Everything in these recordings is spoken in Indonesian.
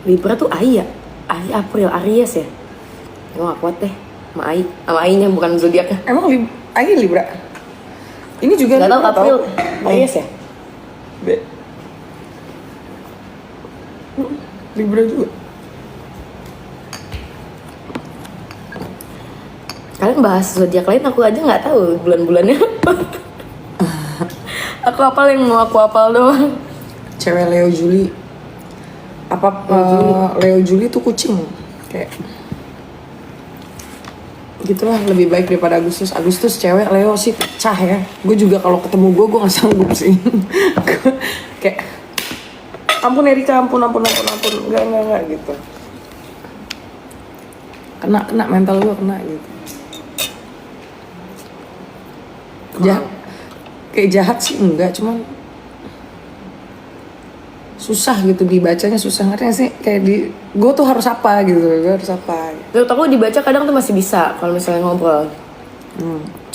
Libra tuh Ai ya? Ai April, Aries ya? Gue gak kuat deh sama Ai. Sama Ai-nya bukan zodiaknya. Emang Ai Libra? Ini juga Gak tau April, Aries ya? B. Libra juga. Kalian bahas zodiak lain, aku aja nggak tahu bulan-bulannya apa. Aku hafal yang mau aku hafal doang. Cewek Leo Juli. Leo Juli tuh kucing. Kayak gitulah, lebih baik daripada Agustus. Agustus cewek, Leo sih pecah ya. Gue juga kalau ketemu gue nggak sanggup sih. Kayak ampun Erika, ampun enggak gitu. Kena mental gue kena gitu. Kayak jahat sih enggak, cuman susah gitu dibacanya, susah, ngerti gak sih? Kayak gue tuh harus apa gitu, gue harus apa gitu. Menurut aku dibaca kadang tuh masih bisa kalau misalnya ngobrol.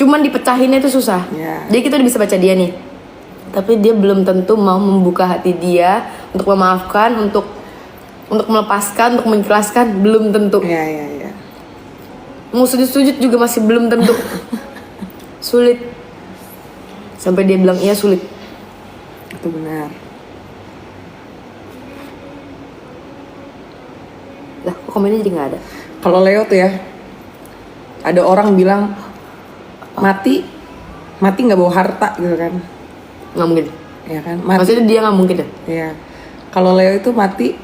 Cuman dipecahinnya itu susah. Jadi kita udah bisa baca dia nih, tapi dia belum tentu mau membuka hati dia untuk memaafkan, untuk melepaskan, untuk mengikhlaskan, belum tentu. Iya. Mau sujud juga masih belum tentu. Sulit. Sampai dia bilang iya sulit. Itu benar. Lah kok komennya jadi gak ada? Kalau Leo tuh ya, ada orang bilang mati nggak bawa harta gitu kan? Nggak mungkin. Ya kan? Mati. Maksudnya dia nggak mungkin ya? Iya. Kalau Leo itu mati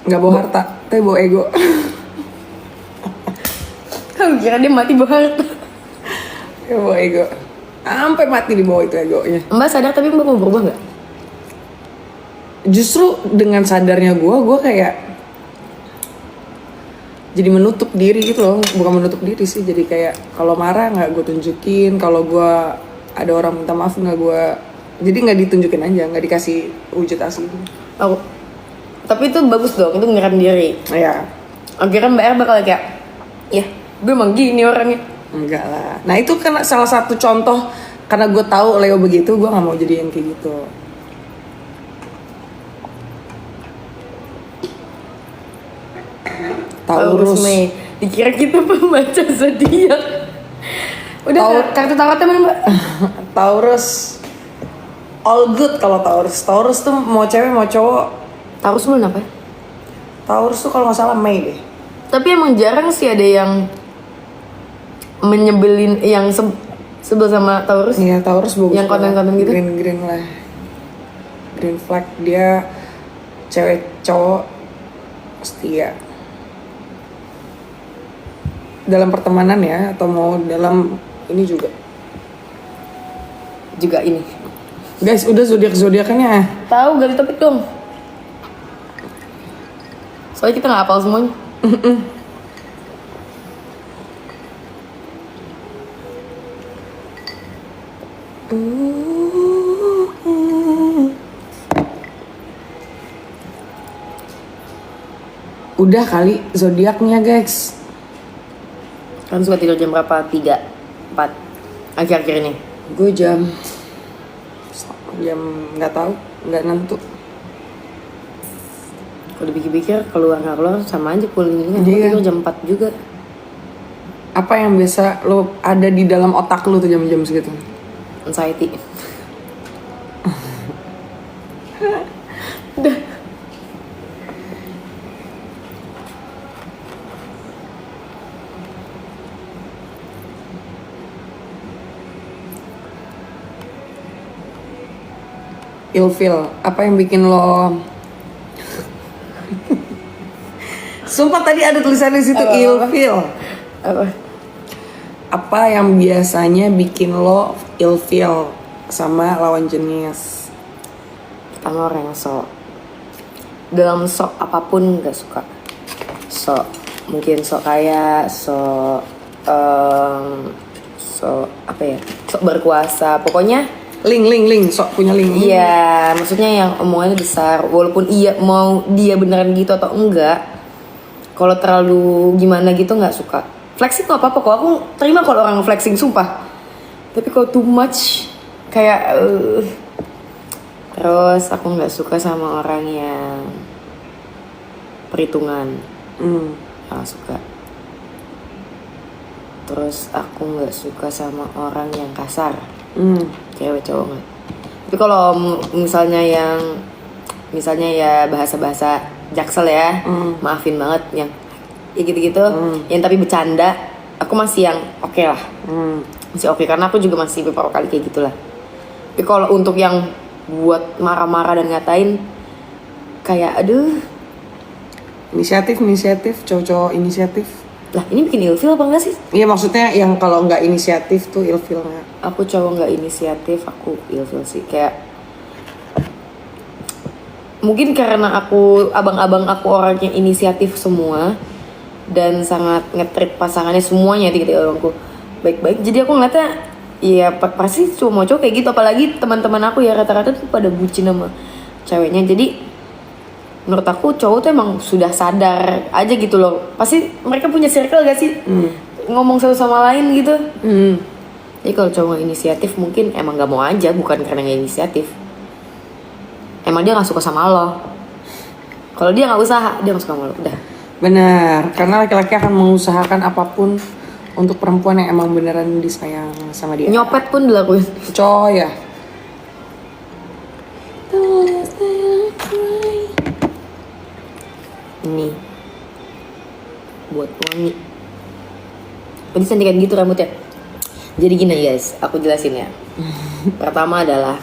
nggak bawa harta, tapi bawa ego. Kamu kira dia mati bawa harta? Ya, bawa ego. Sampai mati di bawah itu egonya. Mbak sadar tapi Mbak mau berubah nggak? Justru dengan sadarnya gue kayak jadi menutup diri gitu loh. Bukan menutup diri sih, jadi kayak kalau marah nggak gue tunjukin, kalau gue ada orang minta maaf nggak gue, jadi nggak ditunjukin aja, nggak dikasih wujud asli. Oh, tapi itu bagus dong, itu ngerem diri. Iya. Akhirnya Mbak R bakal kayak, ya gue emang gini orangnya. Enggak lah. Nah itu kan salah satu contoh, karena gue tahu Leo begitu, gue nggak mau jadi yang kayak gitu. Taurus. Mei. Dikira kita pembaca zodiak. Udah kartu tarotnya mana Mbak? Taurus. All good kalau Taurus. Taurus tuh mau cewek mau cowok. Taurus bulan apa ya? Taurus tuh kalau nggak salah Mei deh. Tapi emang jarang sih ada yang menyebelin, yang sebel sama Taurus. Iya, Taurus bagus. Yang konten-konten gitu. Green lah. Green flag, dia cewek cowok setia. Dalam pertemanan ya, atau mau dalam ini juga. Juga ini. Guys, udah zodiak-zodiakannya. Tahu ganti topik dong. Soalnya kita nggak hafal semuanya. Udah kali zodiaknya guys. Kan suka tidur jam berapa? 3, 4 akhir-akhir ini. Gue jam nggak tahu, nggak nentu. Kalau dipikir-pikir keluar nggak keluar sama aja pulangnya. Iya. Tidur jam 4 juga. Apa yang biasa lo ada di dalam otak lo tuh jam-jam segitu? Anxiety. Udah. Ilfeel, apa yang bikin lo? Sumpah tadi ada tulisan di situ ilfeel. Apa yang biasanya bikin lo ilfeel sama lawan jenis? Pertama orang yang dalam apapun gak suka. Mungkin kaya, apa ya? Berkuasa, pokoknya Link, sok punya link. iya, maksudnya yang omongannya besar, walaupun mau dia beneran gitu atau enggak. Kalau terlalu gimana gitu nggak suka. Flexing tuh apa-apa kok, aku terima kalau orang flexing, sumpah. Tapi kalau too much kayak terus aku nggak suka sama orang yang perhitungan. Gak suka. Terus aku nggak suka sama orang yang kasar. Cewek cowok nggak. Tapi kalau misalnya ya bahasa-bahasa jaksel ya, maafin banget yang ya gitu-gitu, yang tapi bercanda, aku masih yang oke lah, masih oke karena aku juga masih beberapa kali kayak gitulah. Tapi kalau untuk yang buat marah-marah dan ngatain, kayak aduh. Inisiatif, cowok-cowok inisiatif. Lah ini bikin ilfil apa enggak sih? Iya maksudnya yang kalau nggak inisiatif tuh ilfilnya. Aku cowok nggak inisiatif, aku ilfil sih. Kayak mungkin karena abang-abang aku orangnya inisiatif semua dan sangat nge-treat pasangannya semuanya gitu abangku baik-baik. Jadi aku ngeliatnya ya pasti cuma cowok kayak gitu. Apalagi teman-teman aku ya rata-rata tuh pada bucin sama ceweknya. Jadi menurut aku cowok tuh emang sudah sadar aja gitu loh. Pasti mereka punya circle gak sih? Ngomong satu sama lain gitu. Jadi kalau cowok gak inisiatif mungkin emang gak mau aja, bukan karena gak inisiatif. Emang dia gak suka sama lo. Kalau dia gak usaha, dia gak suka sama lo. Udah. Benar, karena laki-laki akan mengusahakan apapun untuk perempuan yang emang beneran disayang sama dia. Nyopet pun dilakuin. Coy ya. Ini buat wangi. Ini cantikan gitu rambutnya. Jadi gini guys, aku jelasin ya. Pertama adalah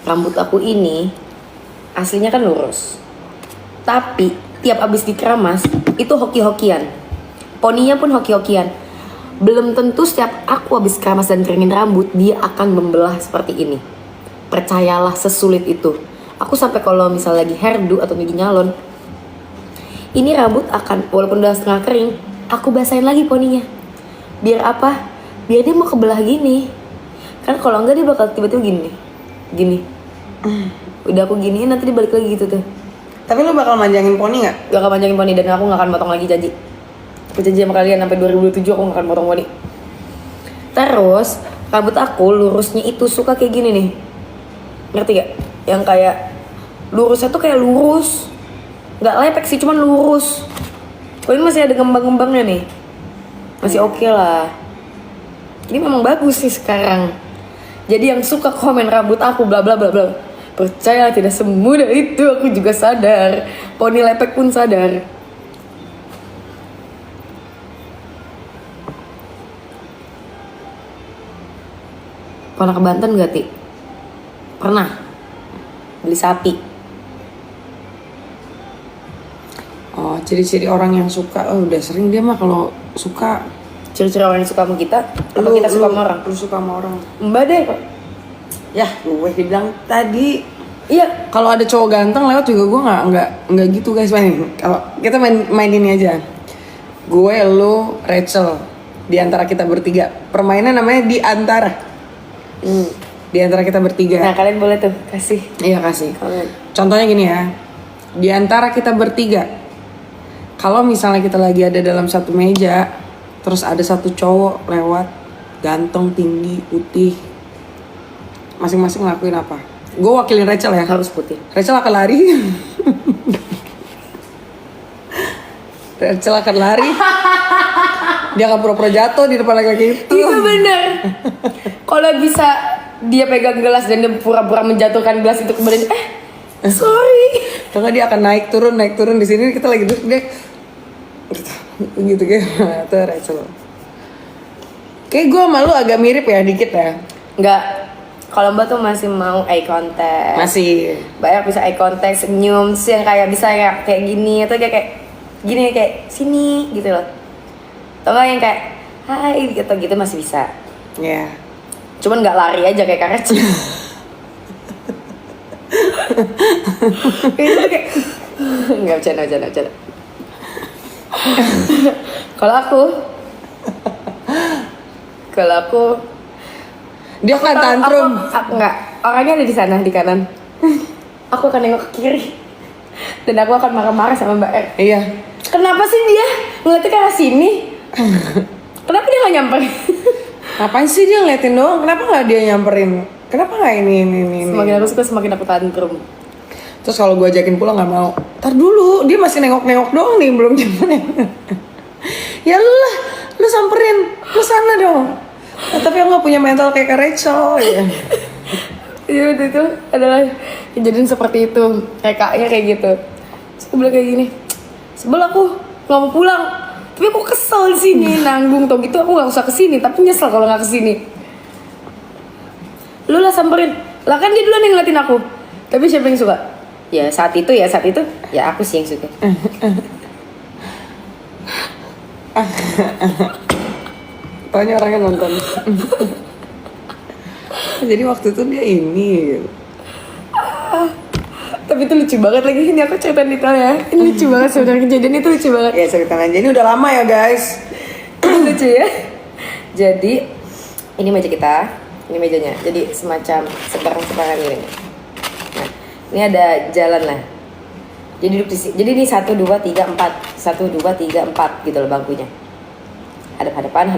rambut aku ini aslinya kan lurus, tapi tiap abis dikeramas itu hoki-hokian. Poninya pun hoki-hokian. Belum tentu setiap aku abis keramas dan keringin rambut dia akan membelah seperti ini. Percayalah, sesulit itu. Aku sampai kalau misal lagi hairdo atau lagi nyalon, ini rambut akan, walaupun udah setengah kering, aku basahin lagi poninya. Biar apa? Biar dia mau kebelah gini. Kan kalau enggak dia bakal tiba-tiba gini. Udah aku giniin nanti dia balik lagi gitu tuh. Tapi lu bakal manjangin poni gak? Gak akan manjangin poni dan aku gak akan potong lagi, janji. Aku janji sama kalian sampai 2027 aku gak akan potong poni. Terus rambut aku lurusnya itu suka kayak gini nih. Ngerti gak? Yang kayak lurusnya tuh kayak lurus, gak lepek sih, cuman lurus. Ini masih ada ngembang-ngembangnya nih. Masih oke lah. Ini memang bagus sih sekarang. Jadi yang suka komen rambut aku bla bla bla bla, percaya tidak semudah itu, aku juga sadar. Poni lepek pun sadar. Pernah ke Banten gak, Ti? Pernah. Beli sapi. Oh, ciri-ciri orang yang suka, udah sering dia mah kalau suka. Ciri-ciri orang yang suka sama kita, apa kita suka sama orang? Lu suka sama orang. Mbak deh kok. Ya, gue dibilang tadi. Iya. Kalau ada cowok ganteng lewat juga gue nggak gitu guys, main. Kalau kita main ini aja. Gue, lu, Rachel, di antara kita bertiga. Permainan namanya di antara. Di antara kita bertiga. Nah kalian boleh tuh kasih. Iya kasih. Kalian. Contohnya gini ya. Di antara kita bertiga, kalau misalnya kita lagi ada dalam satu meja, terus ada satu cowok lewat, ganteng, tinggi, putih, masing-masing ngelakuin apa? Gue wakilin Rachel ya. Harus putih. Rachel akan lari. Rachel akan lari. Dia akan pura-pura jatuh di depan laki-laki itu. Itu bener. Kalau bisa dia pegang gelas dan dia pura-pura menjatuhkan gelas itu ke badan. Sorry. Karena dia akan naik turun di sini kita lagi duduk dia gitu kayak itu Rachel. Kayak gue sama lu agak mirip ya dikit ya. Enggak. Kalau Mbak tuh masih mau eye contact. Masih. Banyak bisa eye contact, senyum, terus yang kayak bisa ya kayak gini atau kayak gini kayak sini gitu loh. Atau enggak yang kayak hai gitu masih bisa. Iya. Yeah. Cuman nggak lari aja kayak karet. Itu kayak nggak bercanda. Kalau aku dia akan tantrum. Aku nggak, orangnya ada di sana di kanan. Aku akan nengok ke kiri dan aku akan marah-marah sama Mbak R. Iya. Kenapa sih dia ngeliatnya ke arah sini? Kenapa dia nggak nyamperin? Ngapain sih dia ngeliatin doang? Kenapa nggak dia nyamperin? Kenapa nggak ini? Semakin aku suka semakin aku tantrum. Terus kalau gue ajakin pulang nggak mau. Ntar dulu, dia masih nengok-nengok doang nih, belum jemput. Ya lah, lu samperin, lu sana dong. Nah, tapi aku gak punya mental kayak Kak Rachel ya. Iya waktu itu adalah kejadian seperti itu. Kayak kaknya kayak gitu. Terus aku bilang kayak gini, sebel aku gak mau pulang. Tapi aku kesel di sini nanggung tau gitu, aku gak usah kesini. Tapi nyesel kalau gak kesini. Lu lah samperin. Lah kan dia duluan yang ngeliatin aku. Tapi siapa yang suka? Ya saat itu ya aku sih yang suka. Tanya orangnya nonton. Jadi waktu itu dia ini gitu. Tapi itu lucu banget lagi. Ini aku cerita detailnya. Ini lucu banget sebenarnya, kejadian itu lucu banget. Ya cerita aja, ini udah lama ya guys. Lucu ya. Jadi ini meja kita, ini mejanya. Jadi semacam sebarang-sebarangan ini. Nah, ini ada jalan lah. Jadi duduk di sini. Jadi ini 1 2 3 4. 1 2 3 4 gitu loh bangkunya. Hadap-hadapan.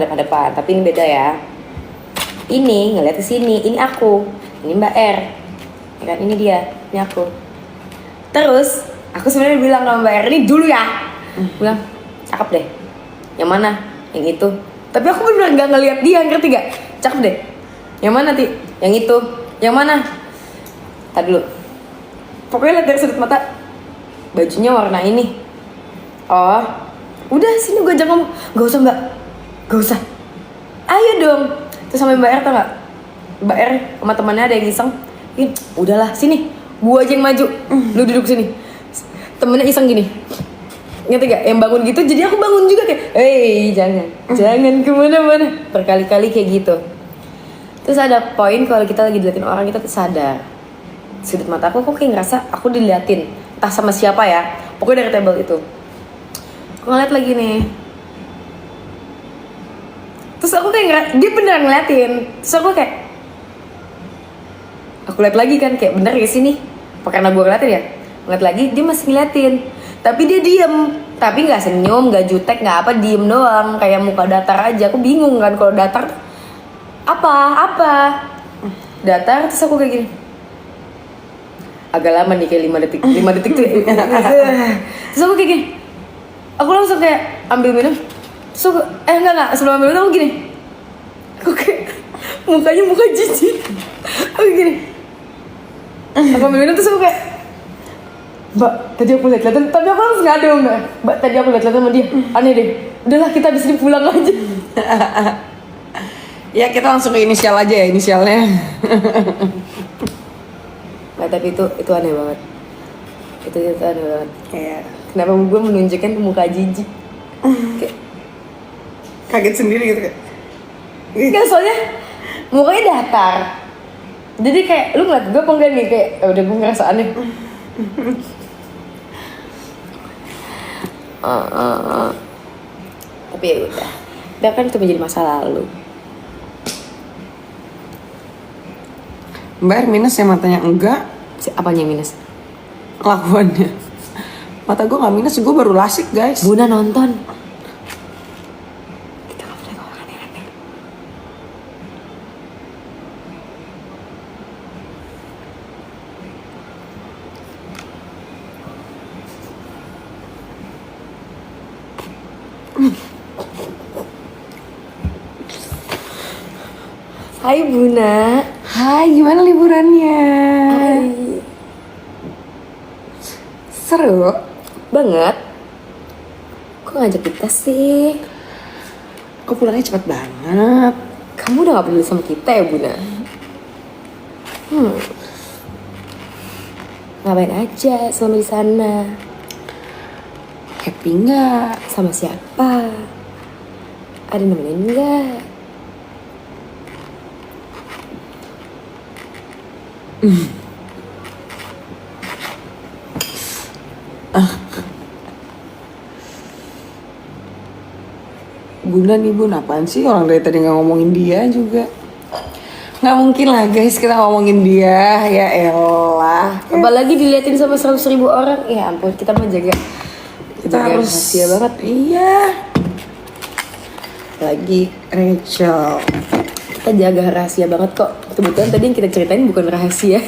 Tapi ini beda ya. Ini ngeliat ke sini, ini aku. Ini Mbak R. Ya kan, ini dia, ini aku. Terus aku sebenarnya bilang sama Mbak R, ini dulu ya. Bilang, cakep deh. Yang mana? Yang itu. Tapi aku bener gak ngeliat dia, ngerti gak? Cakep deh. Yang mana Ti? Yang itu. Yang mana? Tadi dulu. Pokoknya lihat dari sudut mata. Bajunya warna ini. Oh, udah sini gue ajak ngomong. Gak usah Mbak. Gak usah. Ayo dong. Terus sampai Mbak R tau gak? Mbak R sama temannya ada yang iseng. Udahlah sini. Gue aja yang maju. Lu duduk sini. Temennya iseng gini. Ngerti gak? Yang bangun gitu. Jadi aku bangun juga kayak, hei jangan. Jangan kemana-mana. Berkali-kali kayak gitu. Terus ada poin kalau kita lagi diliatin orang, kita tuh sadar. Sudut mata aku kok kayak ngerasa aku diliatin. Entah sama siapa ya. Pokoknya dari table itu. Aku ngeliat lagi nih. Terus aku kayak dia beneran ngeliatin. Terus aku kayak, aku liat lagi kan kayak bener ya sini. Karena gue ngeliatin ya. Ngeliat lagi dia masih ngeliatin. Tapi dia diem. Tapi gak senyum, gak jutek, gak apa, diem doang. Kayak muka datar aja. Aku bingung kan kalau datar apa datar. Terus aku kayak gini, agak lama nih kayak 5 detik 5 detik tuh. Terus aku kayak gini, aku langsung kayak ambil minum. Terus aku, enggak sebelum ambil minum aku gini, aku kayak mukanya muka jijik. Aku gini, aku ambil minum terus aku kayak, Mbak tadi aku liat-liatan, tapi aku langsung ngadu Mbak tadi aku liat-liatan sama dia, aneh deh, udahlah kita abis ini pulang aja. Ya kita langsung ke inisial aja ya, inisialnya. Nah tapi itu aneh banget. Itu aneh banget. Kayak kenapa gue menunjukkan ke muka jijik? Kayak kaget sendiri gitu kayak. Enggak, soalnya mukanya datar. Jadi kayak lu ngeliat gue apa enggak nih, kayak udah gue ngerasa aneh. Tapi ya udah kan itu menjadi masa lalu. Mbak minus ya matanya enggak. Apanya yang minus? Kelakuannya. Mata gue gak minus, gue baru lasik guys. Buna nonton. Kita gak boleh ngomong aneh-aneh. Hai Buna. Hai, gimana liburannya? Hai. Seru Banget. Kok ngajak kita sih? Kok pulangnya cepet banget? Kamu udah gak peduli sama kita ya Buna? Ngapain aja selama di sana? Happy nggak? Sama siapa? Ada nemenin nggak? Bunda nih Bun, apaan sih? Orang dari tadi nggak ngomongin dia juga. Nggak mungkin lah guys kita ngomongin dia. Ya elah. Apalagi diliatin sama 100.000 orang. Ya ampun, kita menjaga. Kita harus rahasia banget. Iya. Lagi Rachel. Kita jaga rahasia banget kok. Kebetulan tadi yang kita ceritain bukan rahasia.